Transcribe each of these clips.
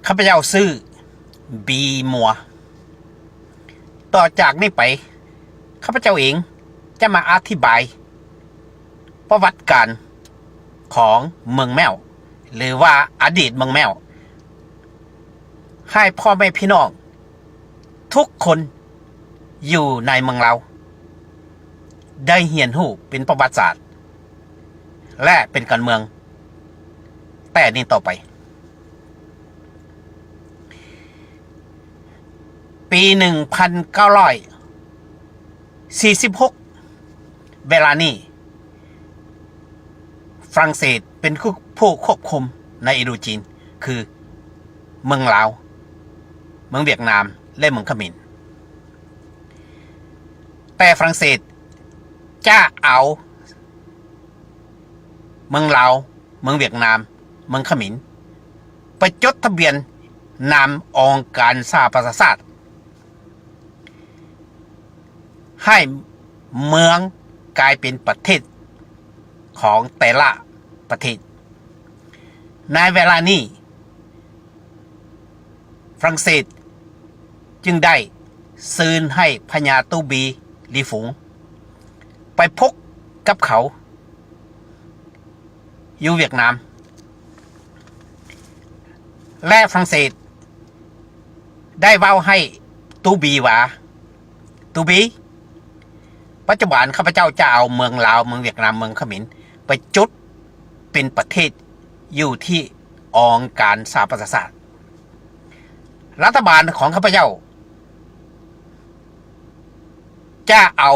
ข้าพเจ้าซื้อบีมัวต่อจากนี้ไปข้าพเจ้าเองจะมาอธิบายประวัติการของเมืองแมวหรือว่าอดีตเมืองแมวให้พ่อแม่พี่น้องทุกคนอยู่ในเมืองเราได้เรียนรู้เป็นประวัติศาสตร์และเป็นการเมืองแต่นี้ต่อไปปี1946เวลานี้ฝรั่งเศสเป็นผู้ควบคุมในอินโดจีนคือเมืองลาวเมืองเวียดนามและเมืองเขมรแต่ฝรั่งเศสจะเอาเมืองลาวเมืองเวียดนามเมืองเขมรไปจดทะเบียนนามองค์การสหประชาชาติให้เมืองกลายเป็นประเทศของแต่ละประเทศในเวลานี้ฝรั่งเศสจึงได้ซื้อให้พญาตู้บีลีฝูงไปพกกับเขาอยู่เวียดนามและฝรั่งเศสได้เว้าให้ตู้บีว่าตู้บีปัจจุบันข้าพเจ้าจะเอาเมืองลาวเมืองเวียดนามเมืองเขมรไปจดเป็นประเทศอยู่ที่องค์การสหประชาชาติรัฐบาลของข้าพเจ้าจะเอา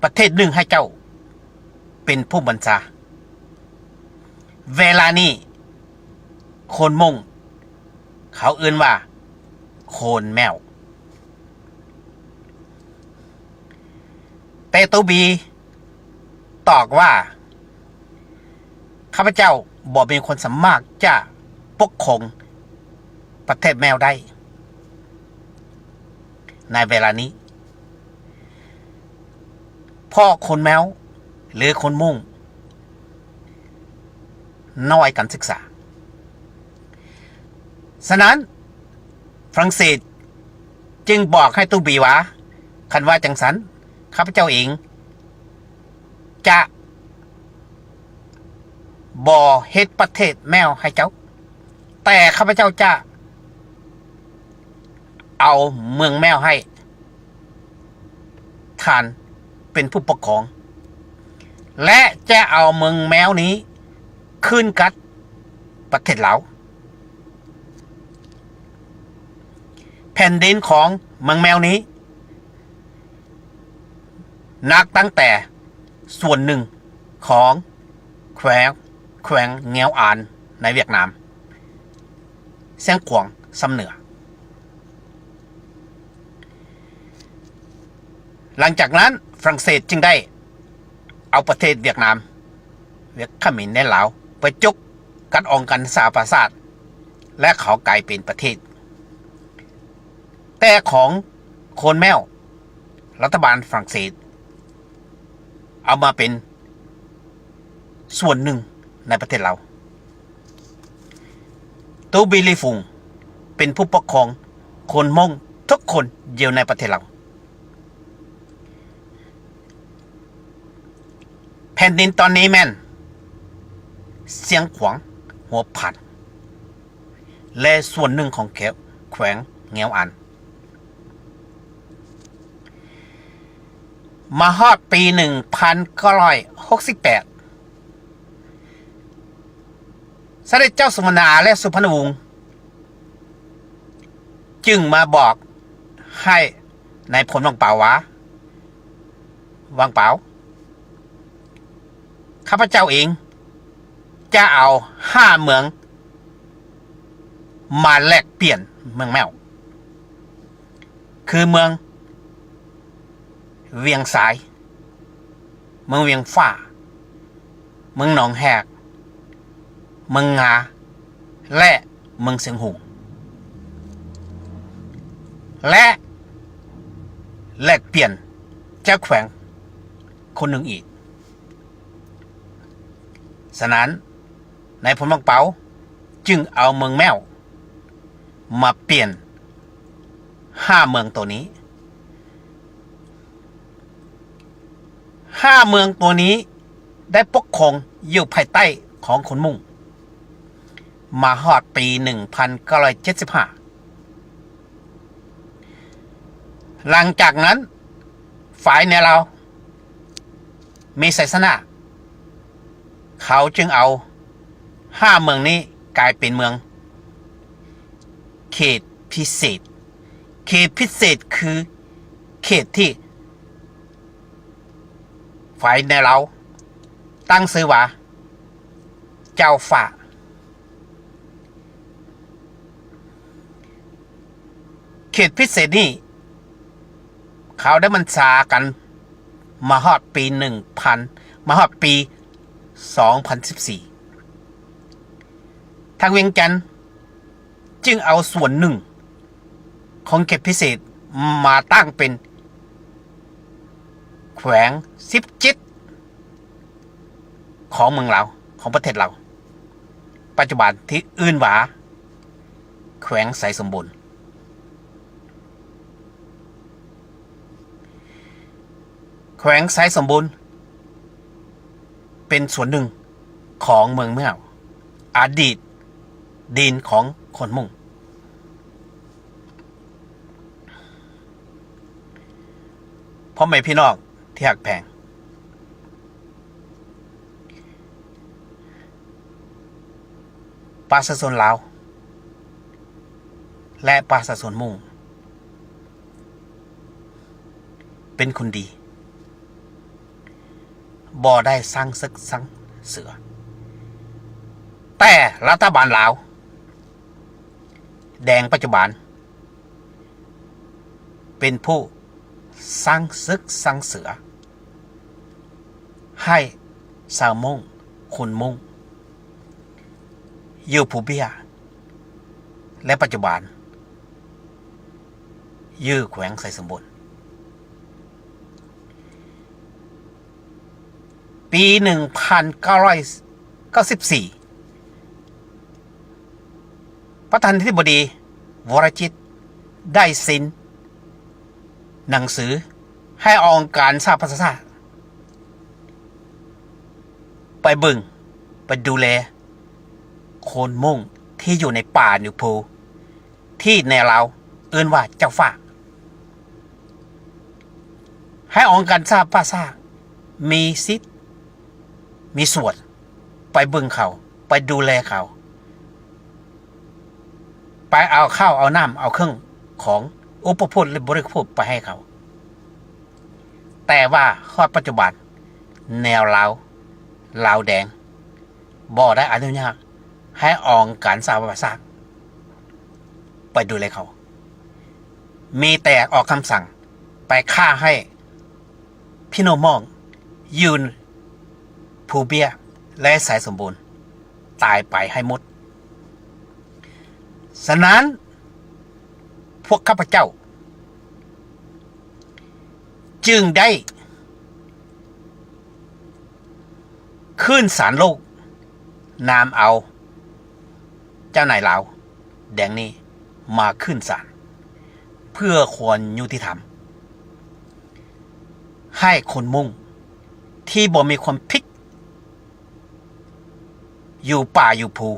ประเทศหนึ่งให้เจ้าเป็นผู้บัญชาเวลานี้คนมงเขาเอื่นว่าโคนแมวแต่ตูบีตอบว่าข้าพเจ้าบอกเป็นคนสามารถจะปกครองประเทศแมวได้ในเวลานี้พ่อคนแมวหรือคนมุ่งน้อยการศึกษาฉะนั้นฝรั่งเศสจึงบอกให้ตูบีว่าคันว่าจังสันข้าพเจ้าเองจะบ่เฮ็ดประเทศแมวให้เจ้าแต่ข้าพเจ้าจะเอาเมืองแมวให้ท่านเป็นผู้ปกครองและจะเอาเมืองแมวนี้ขึ้นกับประเทศลาวแผ่นดินของเมืองแมวนี้นับตั้งแต่ส่วนหนึ่งของแขวงเงียวอานในเวียดนามเซียงขวางซ้ำเหนือหลังจากนั้นฝรั่งเศสจึงได้เอาประเทศเวียดนามเขมรและลาวไปจุกกันองค์การสหประชาชาติและเขากลายเป็นประเทศแต่ของโคนแมวรัฐบาลฝรั่งเศสเอามาเป็นส่วนหนึ่งในประเทศเราตูบีลีฟุงเป็นผู้ปกครองคนมงทุกคนอยู่ในประเทศเราแผ่นดินตอนนี้แม่นเสียงขวางหัวผันและส่วนหนึ่งของแขวงเงียวอันมาฮอดปี1968เสด็จเจ้าสุมนาและสุพรรณวงศ์จึงมาบอกให้นายพลวังเปาว่าวังเปาข้าพเจ้าเองจะเอา5เมืองมาแลกเปลี่ยนเมืองแมวคือเมืองเวียงสายเมืองเวียงฝ้าเมืองหนองแหกเมืองงาและเมืองเสียงหุงและแลกเปลี่ยนเจ้าแขวงคนหนึ่งอีกฉะนั้นนายพลวังเปา จึงเอาเมืองแมวมาเปลี่ยน5 เมืองตัวนี้5 เมืองตัวนี้ได้ปกครองอยู่ภายใต้ของคนมุ่งมาฮอดปี 1975 หลังจากนั้นฝ่ายในเรามีชัยชนะเขาจึงเอา5 เมืองนี้กลายเป็นเมืองเขตพิเศษเขตพิเศษคือเขตที่ฝ่ายในเราตั้งชื่อว่าเจ้าฝ่าเขตพิเศษนี้เขาได้บัญชากันมาฮอดปี มาฮอดปี 2014 ทางเวียงจันทน์จึงเอาส่วนหนึ่งของเขตพิเศษมาตั้งเป็นแขวง17ของเมืองเราของประเทศเราปัจจุบันที่อื่นว่าแขวงไสสมบูรณ์แขวงไสสมบูรณ์เป็นส่วนหนึ่งของเมืองแมวอดีตดินของคนมุ่งพ่อแม่พี่น้องที่หักแพงประชาชนลาวและประชาชนมุ่งเป็นคนดีบ่ได้สร้างศึกสร้างเสือแต่รัฐบาลลาวแดงปัจจุบันเป็นผู้สร้างศึกสร้างเสือให้ชาวมุ่งคนมุ่งอยู่ผู้เบี้ยและปัจจุบันอยู่แขวงไสสมบูรณ์ปี 1994 ประธานาธิบดีวรจิตได้เซ็นหนังสือให้องค์การสหประชาชาติไปบึงไปดูแลคนมุ่งที่อยู่ในป่านิวโพที่ในเราเอิ้นว่าเจ้าฟ้าให้องค์การสหประชาชาติมีสิทธิ์มีส่วนไปบึงเขาไปดูแลเขาไปเอาข้าวเอาน้ำเอาเครื่องของอุปโภคและบริโภคไปให้เขาแต่ว่าข้อปัจจุบันแนวลาวแดงบ่ได้อนุญาตให้องค์การสหประชาชาติไปดูแลเขามีแต่ออกคำสั่งไปฆ่าให้พี่น้องมองยืนผู้เบี้ยและสายสมบูรณ์ตายไปให้หมดฉะนั้นพวกข้าพเจ้าจึงได้ขึ้นศาลโลกนามเอาเจ้านายลาวแดงนี้มาขึ้นศาลเพื่อความยุติธรรมให้คนมุ่งที่บ่มีความผิดอยู่ป่าอยู่ภู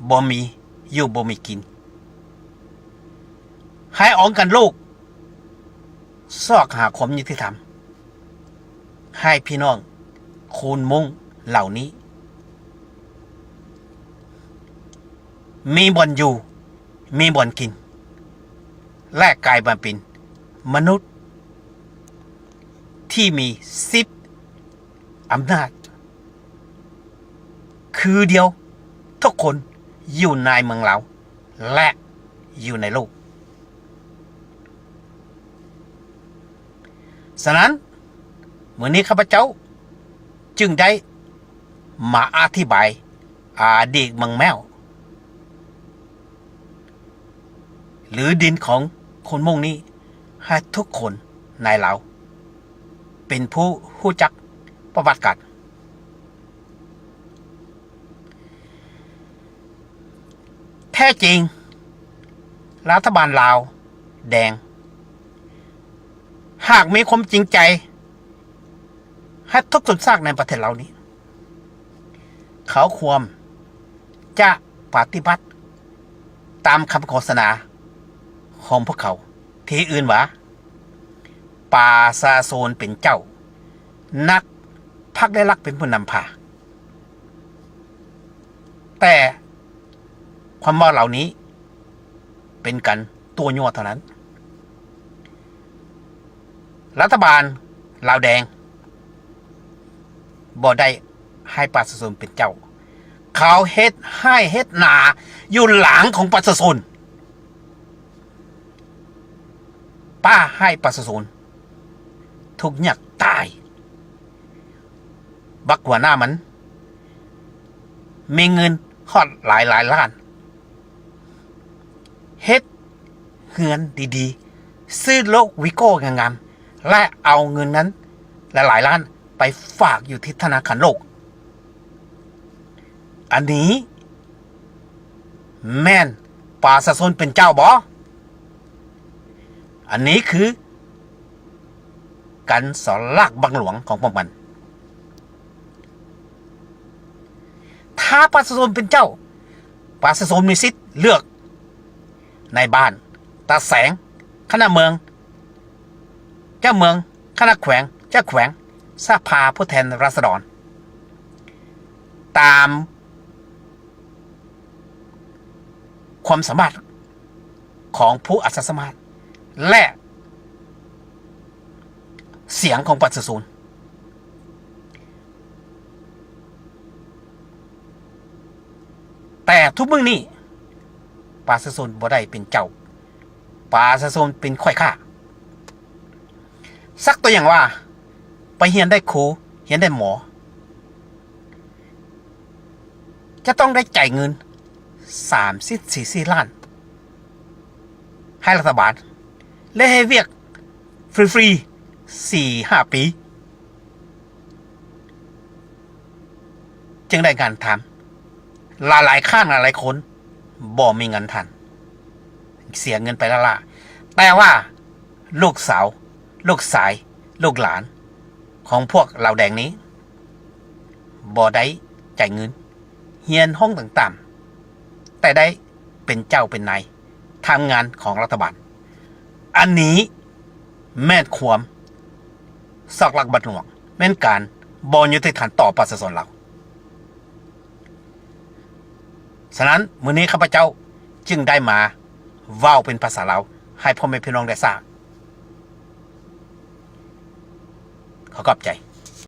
บ่มีอยู่บ่มีกินให้องค์การโลกซอกหาความยุติธรรมให้พี่น้องคนมุ่งเหล่านี้มีบ่อนอยู่มีบ่อนกินและกลายมาเป็นมนุษย์ที่มีสิทธิ์อำนาจคือเดียวทุกคนอยู่ในเมืองเราและอยู่ในโลกฉะนั้นมื้อนี้ข้าพเจ้าจึงได้มาอธิบายอดีตเมืองแมวหรือดินของคนมุ่งนี้ให้ทุกคนในเราเป็นผู้รู้จักประวัติกัน แท้จริงรัฐบาลลาวแดงหากมีความจริงใจให้ทุกทุนซากในประเทศเรานี้เขาควรจะปฏิบัติตามคำโฆษณาของพวกเขาที่อื่นว่าป่าซาโซนเป็นเจ้านักพักได้รักเป็นผู้นำพาแต่ความว่าเหล่านี้เป็นกันตัวยั่วเท่านั้นรัฐบาลลาวแดงบ่ได้ให้ประชาชนเป็นเจ้าเขาเฮ็ดให้เฮ็ดนาอยู่หลังของประชาชนป้าให้ประชาชนทุกข์ยากตายบักหัวหน้ามันมีเงินฮอดหลายล้านเฮ็ดเฮือนดีๆซื้อโลกวิโก้งามๆและเอาเงินนั้นหลายล้านไปฝากอยู่ที่ธนาคารโลกอันนี้แม่นประชาชนเป็นเจ้าบ่อันนี้คือการสอนลากบังหลวงของพวกมันถ้าประชาชนเป็นเจ้าประชาชนมีสิทธิ์เลือกในบ้านตาแสงคณะเมืองเจ้าเมืองคณะแขวงเจ้าแขวงสภาผู้แทนราษฎรตามความสามารถของผู้อาสาสมัครและเสียงของประชาชนแต่ทุกเมืองนี้ประชาชนบ่ได้เป็นเจ้าประชาชนเป็นข่อยข้าสักตัวอย่างว่าไปเรียนได้ครูเรียนได้หมอจะต้องได้จ่ายเงิน3-4 ล้านให้รัฐบาลและให้เวียกฟรีๆ 4-5 ปีจึงได้งานทำหลายข้างหลายคนบ่มีเงินทันเสียเงินไปแล้วล่ะแต่ว่าลูกสาวลูกสายลูกหลานของพวกเราแดงนี้บ่ได้จ่ายเงินเฮียนห้องต่างๆแต่ได้เป็นเจ้าเป็นนายทำงานของรัฐบาลอันนี้แม่นความซอกลักบัดหลวงแม่นการบ่ยุติธรรมต่อประชาชนเราฉะนั้นมื้อนี้ข้าพเจ้าจึงได้มาเว้าเป็นภาษาลาวให้พ่อแม่พี่น้องได้ทราบขอขอบใจ